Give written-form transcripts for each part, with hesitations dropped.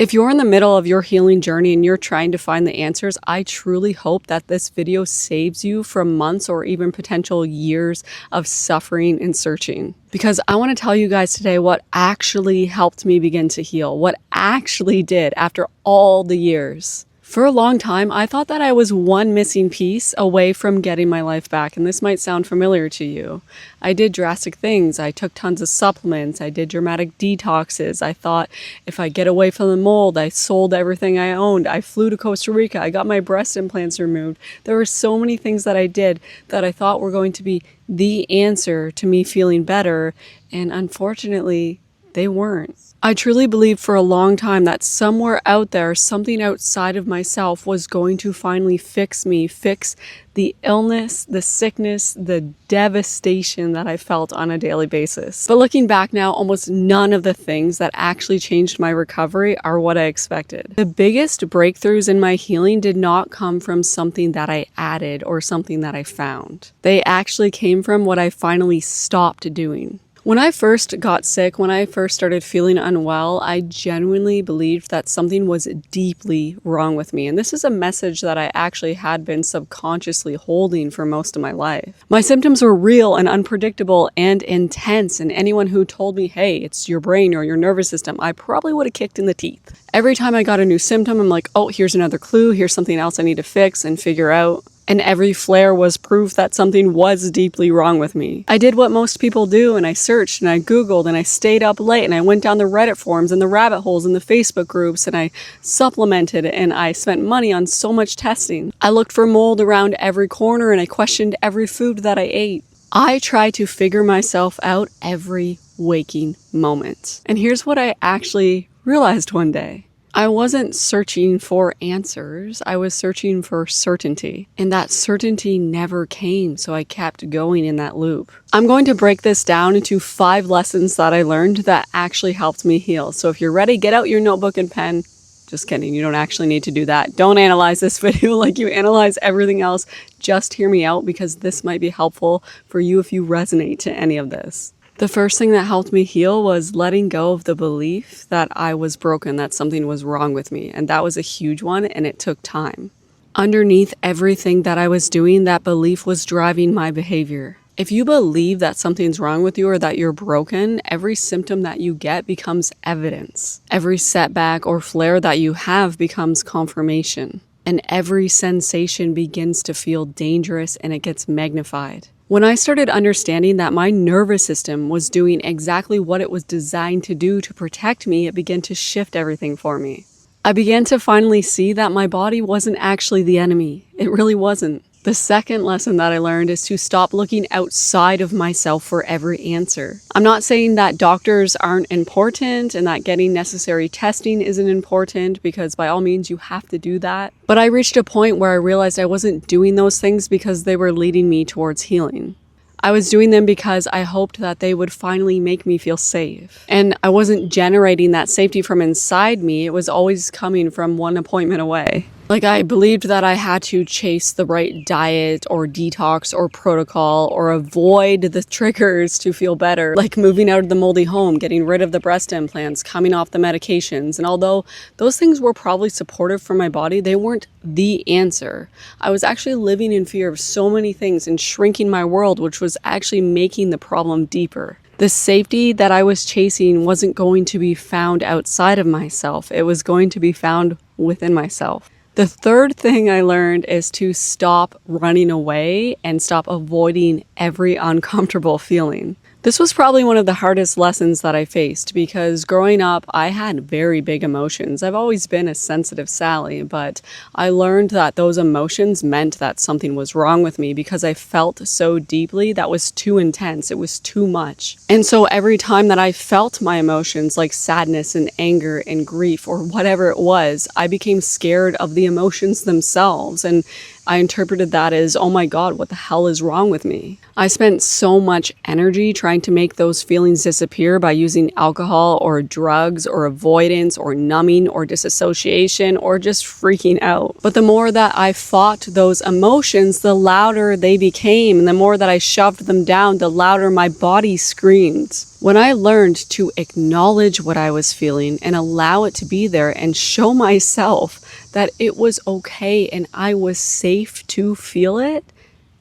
If you're in the middle of your healing journey and you're trying to find the answers, I truly hope that this video saves you from months or even potential years of suffering and searching. Because I want to tell you guys today what actually helped me begin to heal, what actually did after all the years. For a long time, I thought that I was one missing piece away from getting my life back, and this might sound familiar to you. I did drastic things. I took tons of supplements. I did dramatic detoxes. I thought if I get away from the mold, I sold everything I owned. I flew to Costa Rica. I got my breast implants removed. There were so many things that I did that I thought were going to be the answer to me feeling better, and unfortunately, they weren't. I truly believed for a long time that somewhere out there, something outside of myself was going to finally fix me, fix the illness, the sickness, the devastation that I felt on a daily basis. But looking back now, almost none of the things that actually changed my recovery are what I expected. The biggest breakthroughs in my healing did not come from something that I added or something that I found. They actually came from what I finally stopped doing. When I first got sick, when I first started feeling unwell, I genuinely believed that something was deeply wrong with me. And this is a message that I actually had been subconsciously holding for most of my life. My symptoms were real and unpredictable and intense. And anyone who told me, hey, it's your brain or your nervous system, I probably would have kicked in the teeth. Every time I got a new symptom, I'm like, oh, here's another clue. Here's something else I need to fix and figure out. And every flare was proof that something was deeply wrong with me. I did what most people do, and I searched and I Googled and I stayed up late and I went down the Reddit forums and the rabbit holes and the Facebook groups and I supplemented and I spent money on so much testing. I looked for mold around every corner and I questioned every food that I ate. I tried to figure myself out every waking moment. And here's what I actually realized one day. I wasn't searching for answers, I was searching for certainty. And that certainty never came, so I kept going in that loop. I'm going to break this down into 5 lessons that I learned that actually helped me heal. So if you're ready, get out your notebook and pen. Just kidding, you don't actually need to do that. Don't analyze this video like you analyze everything else. Just hear me out because this might be helpful for you if you resonate to any of this. The first thing that helped me heal was letting go of the belief that I was broken, that something was wrong with me. And that was a huge one, and it took time. Underneath everything that I was doing, that belief was driving my behavior. If you believe that something's wrong with you or that you're broken, every symptom that you get becomes evidence. Every setback or flare that you have becomes confirmation. And every sensation begins to feel dangerous and it gets magnified. When I started understanding that my nervous system was doing exactly what it was designed to do to protect me, it began to shift everything for me. I began to finally see that my body wasn't actually the enemy. It really wasn't. The second lesson that I learned is to stop looking outside of myself for every answer. I'm not saying that doctors aren't important and that getting necessary testing isn't important, because by all means you have to do that. But I reached a point where I realized I wasn't doing those things because they were leading me towards healing. I was doing them because I hoped that they would finally make me feel safe. And I wasn't generating that safety from inside me. It was always coming from one appointment away. Like, I believed that I had to chase the right diet or detox or protocol or avoid the triggers to feel better, like moving out of the moldy home, getting rid of the breast implants, coming off the medications. And although those things were probably supportive for my body, they weren't the answer. I was actually living in fear of so many things and shrinking my world, which was actually making the problem deeper. The safety that I was chasing wasn't going to be found outside of myself. It was going to be found within myself. The third thing I learned is to stop running away and stop avoiding every uncomfortable feeling. This was probably one of the hardest lessons that I faced because growing up, I had very big emotions. I've always been a sensitive Sally, but I learned that those emotions meant that something was wrong with me because I felt so deeply that was too intense. It was too much. And so every time that I felt my emotions like sadness and anger and grief or whatever it was, I became scared of the emotions themselves. And I interpreted that as, oh my God, what the hell is wrong with me? I spent so much energy trying to make those feelings disappear by using alcohol or drugs or avoidance or numbing or disassociation or just freaking out. But the more that I fought those emotions, the louder they became. And the more that I shoved them down, the louder my body screamed. When I learned to acknowledge what I was feeling and allow it to be there and show myself that it was okay and I was safe to feel it,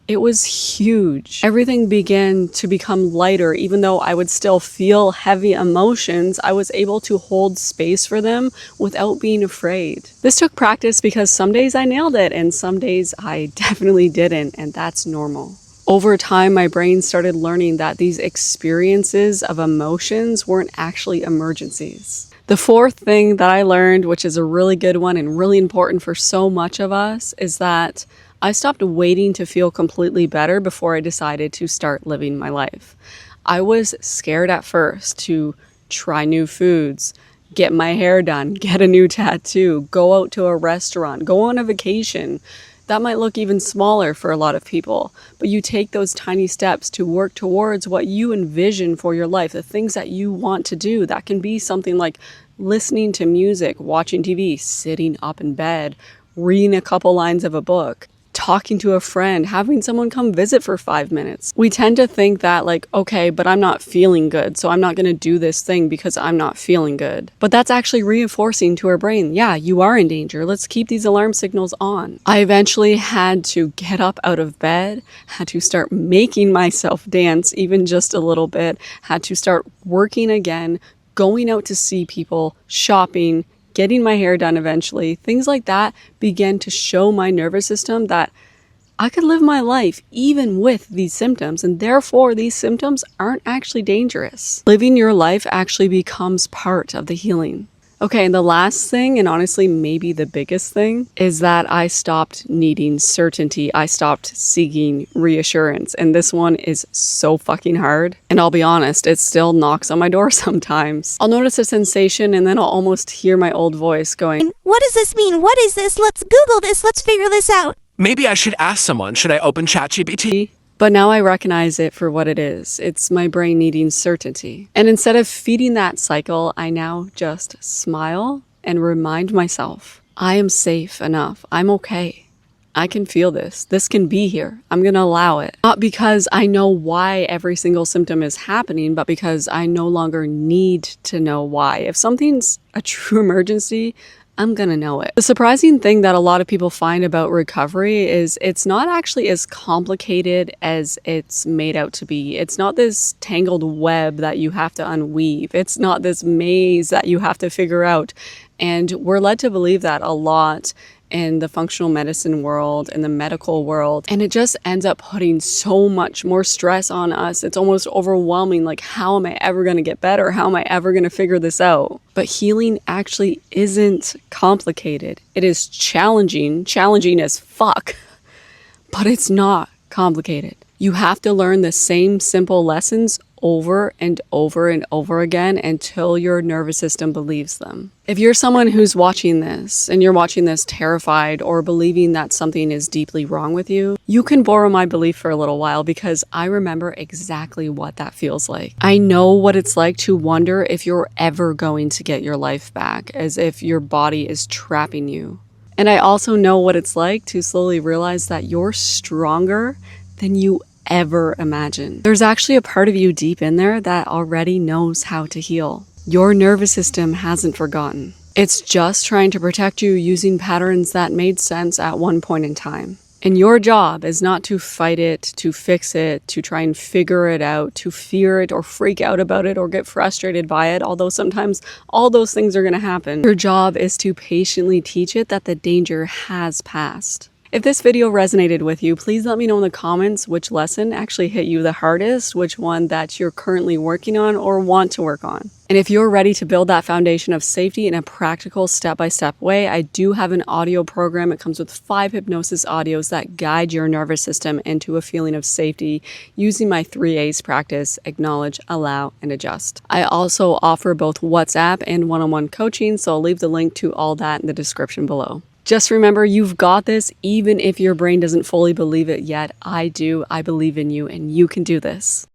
it was huge. Everything began to become lighter. Even though I would still feel heavy emotions, I was able to hold space for them without being afraid. This took practice because some days I nailed it and some days I definitely didn't, and that's normal. Over time, my brain started learning that these experiences of emotions weren't actually emergencies. The fourth thing that I learned, which is a really good one and really important for so much of us, is that I stopped waiting to feel completely better before I decided to start living my life. I was scared at first to try new foods, get my hair done, get a new tattoo, go out to a restaurant, go on a vacation. That might look even smaller for a lot of people, but you take those tiny steps to work towards what you envision for your life, the things that you want to do. That can be something like listening to music, watching TV, sitting up in bed, reading a couple lines of a book, talking to a friend, having someone come visit for 5 minutes. We tend to think that like, okay, but I'm not feeling good, so I'm not going to do this thing because I'm not feeling good. But that's actually reinforcing to our brain, yeah, you are in danger. Let's keep these alarm signals on. I eventually had to get up out of bed, had to start making myself dance even just a little bit, had to start working again, going out to see people, shopping, getting my hair done eventually. Things like that began to show my nervous system that I could live my life even with these symptoms, and therefore these symptoms aren't actually dangerous. Living your life actually becomes part of the healing. Okay, and the last thing, and honestly maybe the biggest thing, is that I stopped needing certainty. I stopped seeking reassurance. And this one is so fucking hard. And I'll be honest, it still knocks on my door sometimes. I'll notice a sensation and then I'll almost hear my old voice going, "What does this mean? What is this? Let's Google this. Let's figure this out." Maybe I should ask someone. Should I open ChatGPT? But now I recognize it for what it is. It's my brain needing certainty. And instead of feeding that cycle, I now just smile and remind myself, I am safe enough. I'm okay. I can feel this. This can be here. I'm going to allow it. Not because I know why every single symptom is happening, but because I no longer need to know why. If something's a true emergency, I'm gonna know it. The surprising thing that a lot of people find about recovery is it's not actually as complicated as it's made out to be. It's not this tangled web that you have to unweave. It's not this maze that you have to figure out. And we're led to believe that a lot in the functional medicine world, in the medical world, and it just ends up putting so much more stress on us. It's almost overwhelming, like, how am I ever going to get better? How am I ever going to figure this out? But healing actually isn't complicated. It is challenging as fuck, but it's not complicated. You have to learn the same simple lessons over and over and over again until your nervous system believes them. If you're someone who's watching this and you're watching this terrified or believing that something is deeply wrong with you, you can borrow my belief for a little while because I remember exactly what that feels like. I know what it's like to wonder if you're ever going to get your life back, as if your body is trapping you. And I also know what it's like to slowly realize that you're stronger than you ever imagined. There's actually a part of you deep in there that already knows how to heal. Your nervous system hasn't forgotten. It's just trying to protect you using patterns that made sense at one point in time. And your job is not to fight it, to fix it, to try and figure it out, to fear it or freak out about it or get frustrated by it, although sometimes all those things are going to happen. Your job is to patiently teach it that the danger has passed. If this video resonated with you, please let me know in the comments which lesson actually hit you the hardest, which one that you're currently working on or want to work on. And if you're ready to build that foundation of safety in a practical step-by-step way, I do have an audio program. It comes with 5 hypnosis audios that guide your nervous system into a feeling of safety using my 3 A's practice: acknowledge, allow, and adjust. I also offer both WhatsApp and one-on-one coaching, so I'll leave the link to all that in the description below. Just remember, you've got this, even if your brain doesn't fully believe it yet. I do. I believe in you, and you can do this.